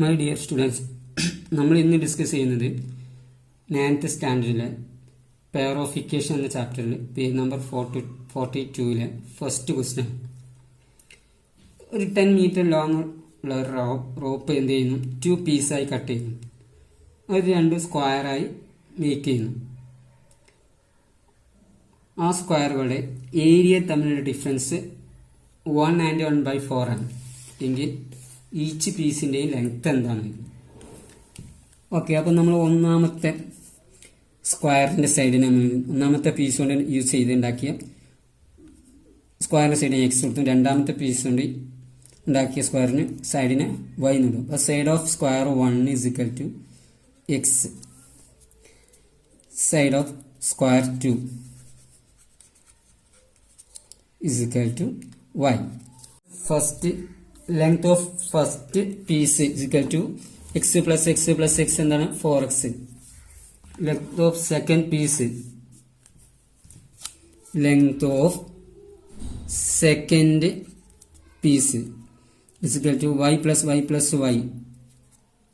My dear students, നമ്മൾ ഇന്ന് discuss ചെയ്യുന്നത് 9th സ്റ്റാൻഡേർഡിലെ പെയർ ഓഫ് ഇക്വേഷൻ എന്ന ചാപ്റ്ററിൽ പേജ് നമ്പർ 42 ഫസ്റ്റ് ക്വസ്റ്റ്യൻ. ഒരു 10 മീറ്റർ ലോങ് ഉള്ള ഒരു റോപ്പ് എന്ത് ചെയ്യുന്നു, 2 പീസായി കട്ട് ചെയ്യുന്നു. അത് 2 സ്ക്വയറായി മേക്ക് ചെയ്യുന്നു. ആ സ്ക്വയറുകളുടെ ഏരിയ തമ്മിലുള്ള ഡിഫറൻസ് 1 and 1/4 ആണ്. എങ്കിൽ ഈച്ച് പീസിൻ്റെയും ലെങ്ത് എന്താണ്? ഓക്കെ, അപ്പോൾ നമ്മൾ ഒന്നാമത്തെ സ്ക്വയറിൻ്റെ സൈഡിന് ഒന്നാമത്തെ പീസ് കൊണ്ട് യൂസ് ചെയ്ത് ഉണ്ടാക്കിയ സ്ക്വയറിൻ്റെ സൈഡിന് എക്സ് കൊടുത്തു. രണ്ടാമത്തെ പീസ് കൊണ്ട് ഉണ്ടാക്കിയ സ്ക്വയറിന് സൈഡിന് വൈ നിടും. അപ്പോൾ side of square 1 is equal to x, side of square 2 is equal to y. First length of first piece is equal to x plus x plus x എന്താണ് 4x. length of second piece is equal to y plus y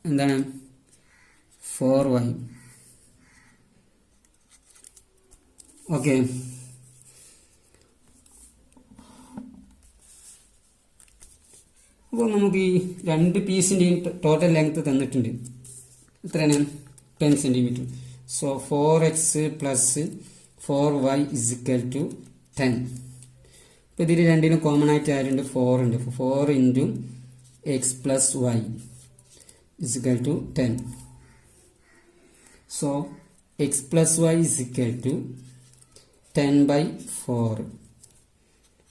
എന്താണ് 4y. Okay, അപ്പോൾ നമുക്ക് ഈ 2 പീസിൻ്റെയും total length തന്നിട്ടുണ്ട്. എത്രയാണ്? 10 centimetre. So 4x plus 4y is equal to 10. ഇപ്പോൾ ഇതിൽ രണ്ടിനും കോമൺ ആയിട്ട് ആരുണ്ട്? 4 ഉണ്ട്. 4 into x plus y is equal to 10. So x plus y is equal to 10/4.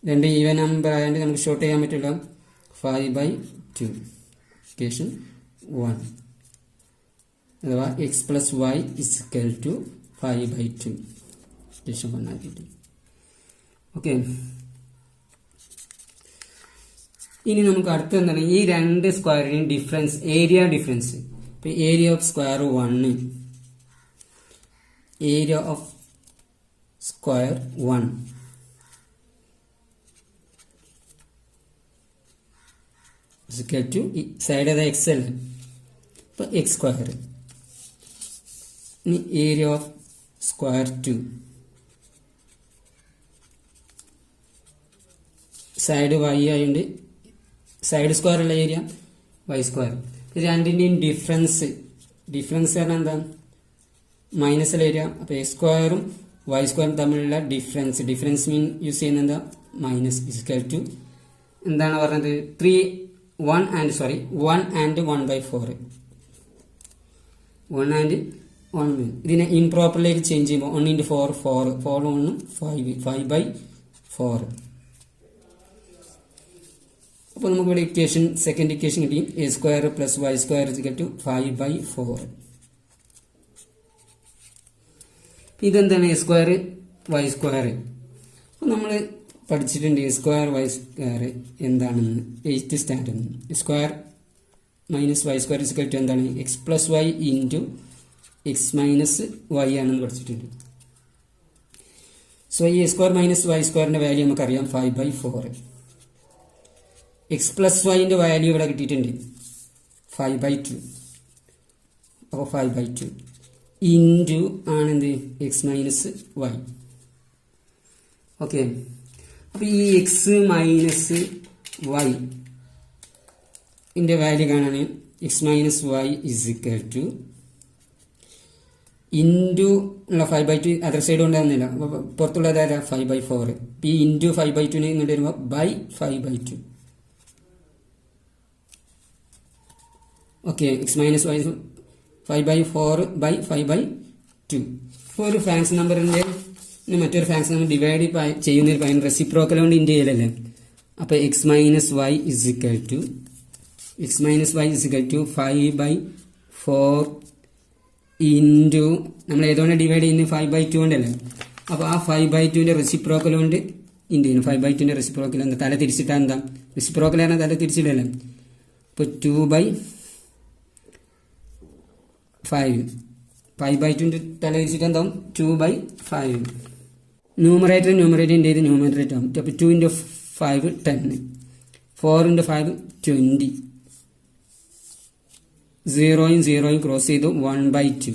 രണ്ട് ഈവൻ നമ്പർ ആയതുകൊണ്ട് നമുക്ക് ഷോർട്ട് ചെയ്യാൻ പറ്റില്ല. 5/2 ഇക്വേഷൻ 1 അഥവാ x plus y is equal to 5/2 equation 1 ആക്കിയിട്ട്. ഓക്കെ, ഇനി നമുക്ക് അടുത്ത എന്താണ്? ഈ 2 സ്ക്വയറിന് ഡിഫറൻസ്, ഏരിയ ഡിഫറൻസ്. ഇപ്പൊ area of square 1, area of square 1 side ഏതാ? എക്സ് അല്ലേ? ഇപ്പൊ എക്സ് സ്ക്വയർ. ഇനി area of square 2, side y ആയതുകൊണ്ട് സൈഡ് സ്ക്വയർ ഉള്ള ഏരിയ വൈ സ്ക്വയർ. രണ്ടിൻ്റെയും ഡിഫറൻസ് പറഞ്ഞാൽ എന്താ? മൈനസ് ഉള്ള ഏരിയ. അപ്പൊ എക്സ് സ്ക്വയറും വൈ സ്ക്വയറും തമ്മിലുള്ള ഡിഫറൻസ് മീൻ യൂസ് ചെയ്യുന്ന എന്താ? മൈനസ് ഇസ്ക്വൽ ടു എന്താണ് പറഞ്ഞത്? 1 and 1/4. 1 and 1. ഇതിനെ ഇംപ്രോപ്പറിലേക്ക് ചേഞ്ച് ചെയ്യുമ്പോൾ 1 into 4 4 1 5/4. അപ്പോൾ നമുക്ക് ഇവിടെ ഇക്വേഷൻ, സെക്കൻഡ് ഇക്വേഷൻ കിട്ടി. A square plus y square is equal to 5/4. ഇതെന്താണ്? A square y square. അപ്പോൾ നമ്മൾ പഠിച്ചിട്ടുണ്ട് എ സ്ക്വയർ വൈ സ്ക്വയർ എന്താണെന്ന് 8th standard. Square minus y square is equal to എന്താണ്? X plus y into x minus y ആണെന്ന് പഠിച്ചിട്ടുണ്ട്. So ഈ A square minus y സ്ക്വയറിന്റെ വാല്യൂ നമുക്കറിയാം 5/4. എക്സ് പ്ലസ് വൈൻ്റെ വാല്യൂ ഇവിടെ കിട്ടിയിട്ടുണ്ട് 5/2. അപ്പോൾ 5/2 ഇൻറ്റു ആണെന്ത്? X minus y. ഓക്കെ, അപ്പോൾ ഈ എക്സ് മൈനസ് വൈ ന്റെ വാല്യൂ കാണാൻ x minus y is equal to into ഉള്ള 5/2 അതർ സൈഡ് കൊണ്ടാകുന്നില്ല. അപ്പോൾ പുറത്തുള്ളത് ആരാ? 5/4. ഈ ഇൻറ്റു 5/2 ഇങ്ങോട്ട് വരുമ്പോൾ by 5/2. Okay, x minus y 5/4 by 5/2. ഇപ്പോൾ ഒരു ഫ്രാക്ഷൻ നമ്പറിൻ്റെ മറ്റൊരു ഫ്രാക്ഷൻ നമ്പർ ഡിവൈഡ് ചെയ്യുന്നതിന് പകരം റെസിപ്രോക്കൽ കൊണ്ട് ഇൻറ്റു ചെയ്യലല്ലേ. അപ്പോൾ x minus y is equal to 5/4 into നമ്മൾ ഏതുകൊണ്ട് ഡിവൈഡ് ചെയ്യുന്നത്? 5/2 കൊണ്ടല്ലേ. അപ്പോൾ ആ 5/2ന്റെ റെസിപ്രോക്കൽ കൊണ്ട് ഇൻറ്റു ചെയ്യുന്നു. 5/2ന്റെ റെസിപ്രോക്കൽ എന്താ? തല തിരിച്ചിട്ടാ എന്താ? റെസിപ്രോക്കൽ ആണ് തല തിരിച്ചിട്ടല്ലേ. അപ്പോൾ 2/5 5/2 തല തിരിച്ചിട്ട് എന്താവും? 2/5. ന്യൂമറേറ്റർ ഇത് ന്യൂമറേറ്റർ ആവും. അപ്പോൾ 2 into 5 10, 4 into 5 20. സീറോയും സീറോയും ക്രോസ് ചെയ്തു 1/2.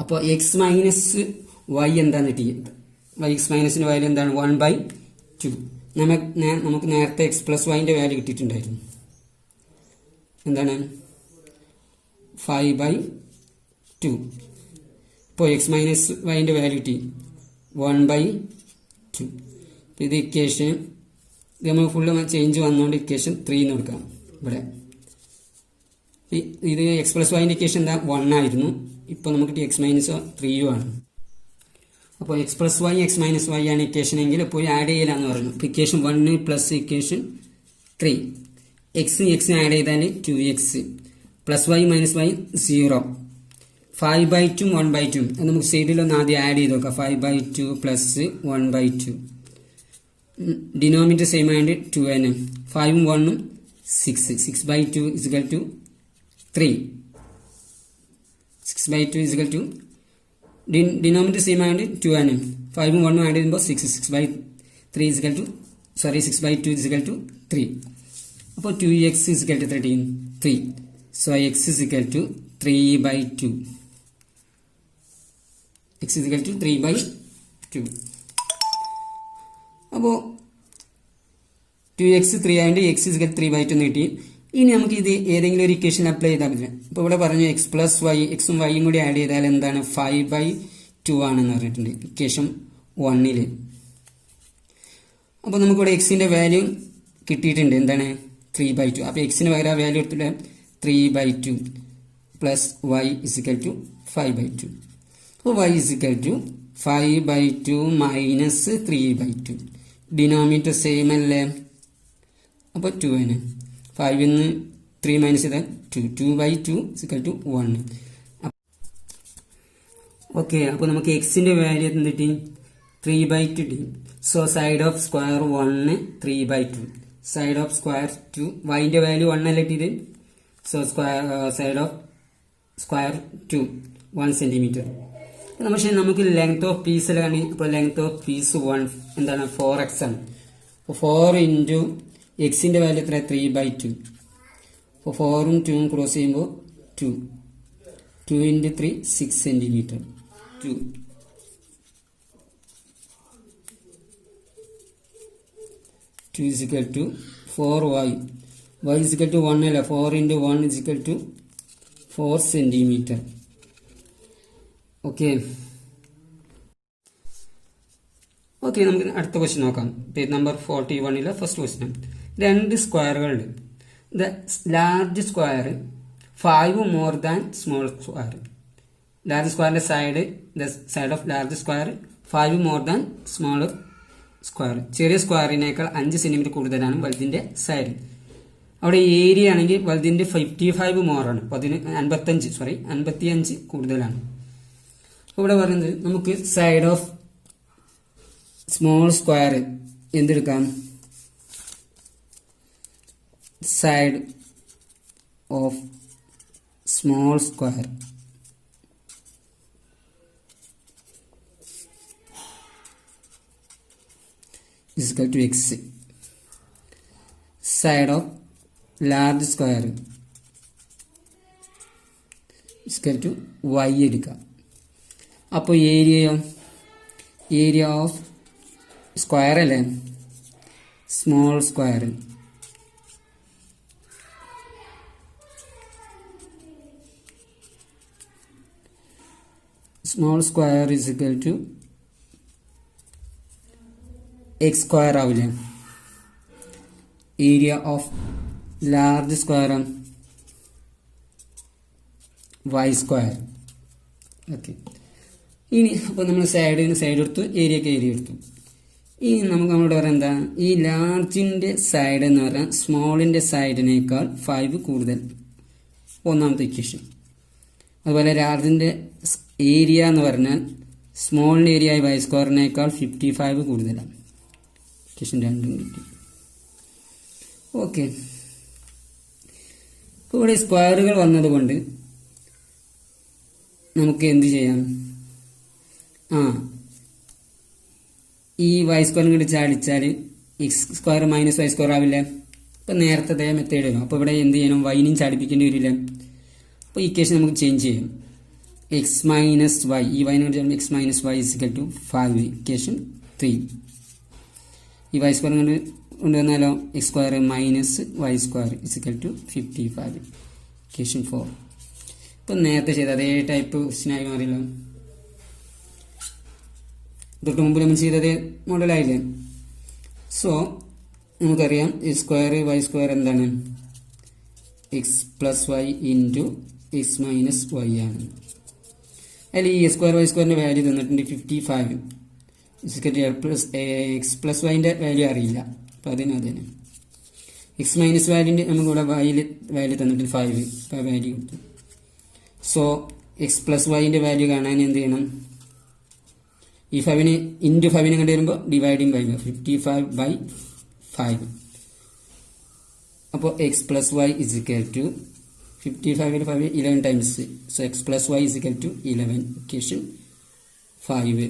അപ്പോൾ എക്സ് മൈനസ് വൈ എന്താണ് കിട്ടിയത്? എക്സ് മൈനസിന്റെ വാല്യൂ എന്താണ്? 1/2. നമുക്ക് നേരത്തെ എക്സ് പ്ലസ് വൈൻ്റെ വാല്യൂ കിട്ടിയിട്ടുണ്ടായിരുന്നു. എന്താണ്? 5/2. ഇപ്പോൾ എക്സ് മൈനസ് വൈൻ്റെ വാല്യൂ കിട്ടി 1/2. ഇത് ഇക്വേഷൻ ഇത് നമ്മൾ ഫുള്ള് ചേഞ്ച് വന്നുകൊണ്ട് ഇക്വേഷൻ 3 എന്ന് കൊടുക്കാം. ഇവിടെ ഇത് എക്സ് പ്ലസ് വൈൻ്റെ ഇക്വേഷൻ എന്താ? 1 ആയിരുന്നു. ഇപ്പോൾ നമുക്ക് എക്സ് മൈനസ് 3 ആണ്. അപ്പോൾ x plus y x minus y ആണ് ഇക്വേഷൻ എങ്കിൽ പോയി ആഡ് ചെയ്യലാന്ന് പറഞ്ഞു. ഇപ്പോൾ ഇക്വേഷൻ 1 പ്ലസ് ഇക്വേഷൻ 3 എക്സിന് ആഡ് ചെയ്താൽ 2x plus y minus Y 0. 5/2 1/2 അത് നമുക്ക് സൈഡിലൊന്ന് ആദ്യം ആഡ് ചെയ്ത് നോക്കാം. 5/2 പ്ലസ് 1/2 ഡിനോമിനേറ്റർ സെയിം ആയിട്ട് 2n 5ഉം 1ഉം 6. 6/2 is equal to 3. 6/2 is equal to denominator same ആയിട്ട് 2n 5ഉം 1ഉം ആഡ് ചെയ്യുമ്പോൾ 6. 6/3 ഇസിക്കൽ ടു 6/2 ഇസിക്കൽ ടു 3. അപ്പോൾ 2x equal to 3. So x is equal to 3/2. x is equal to 3/2. അപ്പോൾ 2x 3 ആയതുകൊണ്ട് x is equal to 3/2 എന്ന് കിട്ടി. ഇനി നമുക്ക് ഇത് ഏതെങ്കിലും ഒരു ഇക്വേഷൻ അപ്ലൈ ചെയ്താൽ പറ്റില്ല. ഇപ്പോൾ ഇവിടെ പറഞ്ഞു എക്സ് പ്ലസ് വൈ എക്സും വൈയും കൂടി ആഡ് ചെയ്താൽ എന്താണ്? 5/2 ആണെന്ന് പറഞ്ഞിട്ടുണ്ട് ഇക്വേഷൻ 1. അപ്പോൾ നമുക്കിവിടെ എക്സിന്റെ വാല്യൂ കിട്ടിയിട്ടുണ്ട്. എന്താണ്? 3/2. അപ്പോൾ എക്സിന് പകരം വാല്യൂ എടുത്തിട്ട് 3/2 plus y is equal to 5/2. So y is equal to 5/2 minus 3/2. Denominator same അല്ലേ? അപ്പോൾ 2n 5 ന്ന് 3 മൈനസ് ചെയ്താൽ 2. 2/2 is equal to 1. ഓക്കെ, അപ്പോൾ നമുക്ക് എക്സിന്റെ വാല്യൂ എന്ത് കിട്ടി? 3/2 കിട്ടി. So side of square 1 3/2 side of square 2 വൈന്റെ വാല്യൂ 1 അല്ലേ കിട്ടിയത്? So side of square 2 1 centimeter. പക്ഷേ നമുക്ക് ലെങ്ത് ഓഫ് പീസ് അല്ല. ഇപ്പോൾ ലെങ്ത് ഓഫ് പീസ് 1 എന്താണ്? 4x ആണ്. അപ്പോൾ 4 ഇൻറ്റു എക്സിന്റെ വാല്യൂ എത്ര? 3/2. അപ്പോൾ 4ഉം 2ഉം ക്രോസ് ചെയ്യുമ്പോൾ 2. 2 into 3 6 centimetre. 2 is equal to 4y. y is equal to 1 അല്ല. 4 into 1 is equal to 4 centimeter. Okay, നമുക്ക് അടുത്ത ക്വസ്റ്റ്യൻ നോക്കാം. Page number 41 first question. 2 സ്ക്വയറുകളുണ്ട്. The large square 5 more than small square. Large സ്ക്വയറിന്റെ side of large square 5 more than small square. ചെറിയ സ്ക്വയറിനേക്കാൾ 5 centimetre കൂടുതലാണ് വലുതിന്റെ side. അവിടെ ഏരിയ ആണെങ്കിൽ വലുതിന്റെ 55 മോറാണ്. 55 കൂടുതലാണ്. ഇവിടെ പറയുന്നത് നമുക്ക് സൈഡ് ഓഫ് സ്മോൾ സ്ക്വയർ എന്തെടുക്കാം? Side of small square is equal to x. Side of large square is equal to y എടുക്കാം. അപ്പോൾ ഏരിയ ഓഫ് സ്ക്വയർ അല്ലേ? Small square is equal to x square ആവില്ലേ? Area of large square y square. Okay, ഇനി അപ്പോൾ നമ്മൾ side എടുത്തു, ഏരിയക്ക് area എടുത്തു. ഇനി നമുക്ക് നമ്മളോട് പറയാം എന്താ? ഈ ലാർജിന്റെ സൈഡ് എന്ന് പറഞ്ഞാൽ സ്മോളിന്റെ സൈഡിനേക്കാൾ 5 കൂടുതൽ. ഒന്നാമത്തെ ഇക്വേഷൻ. അതുപോലെ ലാർജിന്റെ ഏരിയ എന്ന് പറഞ്ഞാൽ സ്മോളിന്റെ ഏരിയ y സ്ക്വയറിനേക്കാൾ 55 കൂടുതലാണ്. ഇക്വേഷൻ 2 കിട്ടി. ഓക്കെ, ഇപ്പോൾ ഇവിടെ സ്ക്വയറുകൾ വന്നതുകൊണ്ട് നമുക്ക് എന്ത് ചെയ്യാം? ഈ y സ്ക്വയറും കൂടി ചാടിച്ചാൽ x square minus y square ആവില്ലേ? ഇപ്പം നേരത്തെ അതേ മെത്തേഡ് വരും. അപ്പോൾ ഇവിടെ എന്ത് ചെയ്യണം, വൈനും ചാടിപ്പിക്കേണ്ടി വരില്ല. അപ്പോൾ ഇക്വേഷൻ നമുക്ക് ചേഞ്ച് ചെയ്യും. എക്സ് മൈനസ് വൈ, ഈ വൈനോട് x minus y is equal to 5, equation 3. ഈ വൈ സ്ക്വയർ കൊണ്ട് കൊണ്ടുവന്നാലോ, x square minus y square is equal to 55, equation 4. ഇപ്പം നേരത്തെ ചെയ്ത അതേ ടൈപ്പ് ക്വസ്റ്റ്യനായി മാറിയല്ലോ. തൊട്ട് മുമ്പ് നമ്മൾ ചെയ്തത് മോഡലായില്ലേ. സോ നമുക്കറിയാം എക്സ് സ്ക്വയർ വൈ സ്ക്വയർ എന്താണ്, x plus y into x minus y ആണ്. അതിൽ ഈ എക്സ് സ്ക്വയർ വൈ സ്ക്വയറിൻ്റെ വാല്യൂ തന്നിട്ടുണ്ട് 55. എക്സ് പ്ലസ് വൈൻ്റെ വാല്യൂ അറിയില്ല, അപ്പോൾ അതിന് എക്സ് മൈനസ് വാല്യൂൻ്റെ നമുക്കിവിടെ വാല്യൂ തന്നിട്ടുണ്ട് 5, അപ്പോൾ വാല്യൂ കിട്ടും. സോ എക്സ് പ്ലസ് വൈൻ്റെ വാല്യൂ കാണാൻ എന്ത് ചെയ്യണം, ഈ 5ന് ഇൻറ്റു 5നെ കണ്ടു വരുമ്പോൾ ഡിവൈഡിങ് ബൈ 55/5. അപ്പോൾ x plus y is equal to 55 11 times. So x plus y is equal to 11, equation 5.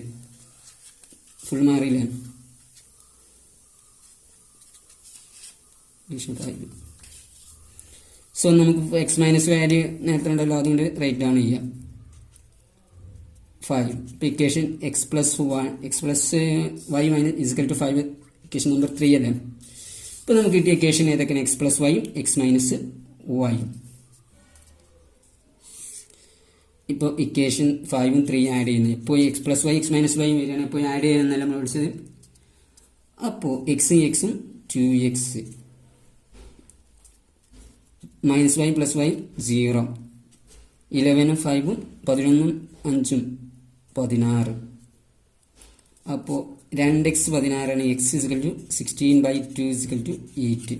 Full മാറിയില്ലേ, ഇക്വേഷൻ 5. സോ നമുക്ക് എക്സ് മൈനസ് വാല്യൂ നേരത്തെ ഉണ്ടല്ലോ, അതുകൊണ്ട് റൈറ്റ് ഡൗൺ ചെയ്യാം 5. ഇപ്പോൾ equation x plus y minus equal to 5, equation number 3 അല്ലേ. ഇപ്പോൾ നമുക്ക് കിട്ടിയ ഇക്വേഷൻ ഏതൊക്കെയാണ്, എക്സ് പ്ലസ് വൈയും എക്സ് മൈനസ് വൈയും. ഇപ്പോൾ ഇക്വേഷൻ 5ഉം 3 ആഡ് ചെയ്യുന്നത്, ഇപ്പോൾ x plus y x minus വൈയും വരികയാണ്. ഇപ്പോൾ ആഡ് ചെയ്യുന്നതല്ല നമ്മൾ വിളിച്ചത്. അപ്പോൾ എക്സും എക്സും 2x, minus y plus y 0, 11ഉം 5ഉം 11ഉം 5ഉം 16. അപ്പോൾ 2x 16 ആണ്. X equal to 16/2 equal to 8.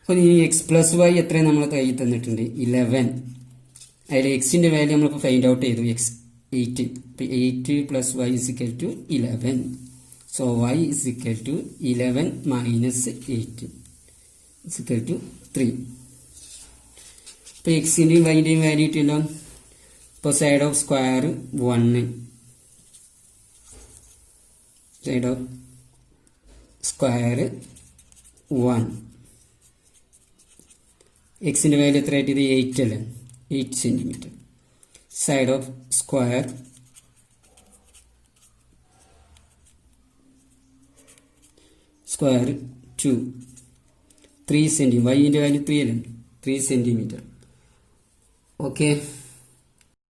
അപ്പോൾ ഈ എക്സ് പ്ലസ് വൈ എത്രയും നമ്മൾ കയ്യിൽ തന്നിട്ടുണ്ട് 11. അതിൽ എക്സിൻ്റെ വാല്യൂ നമ്മളിപ്പോൾ ഫൈൻഡ് ഔട്ട് ചെയ്തു, എക്സ് 8. ഇപ്പോൾ 8 plus y is equal to 11. So y is equal to 11 minus 8 is equal to 3. ഇപ്പോൾ എക്സിൻ്റെയും വൈൻ്റെയും വാല്യൂ ഇട്ടല്ലോ. ഇപ്പോൾ side of square 1, side of square 1. എക്സിൻ്റെ വാല്യൂ എത്ര ആയിട്ട്, ഇത് 8 അല്ലേ, 8 centimetre. Side of square 2, 3 centimetre. വൈൻ്റെ വാല്യൂ 3 അല്ലേ, 3 സെൻറ്റിമീറ്റർ. ഓക്കെ.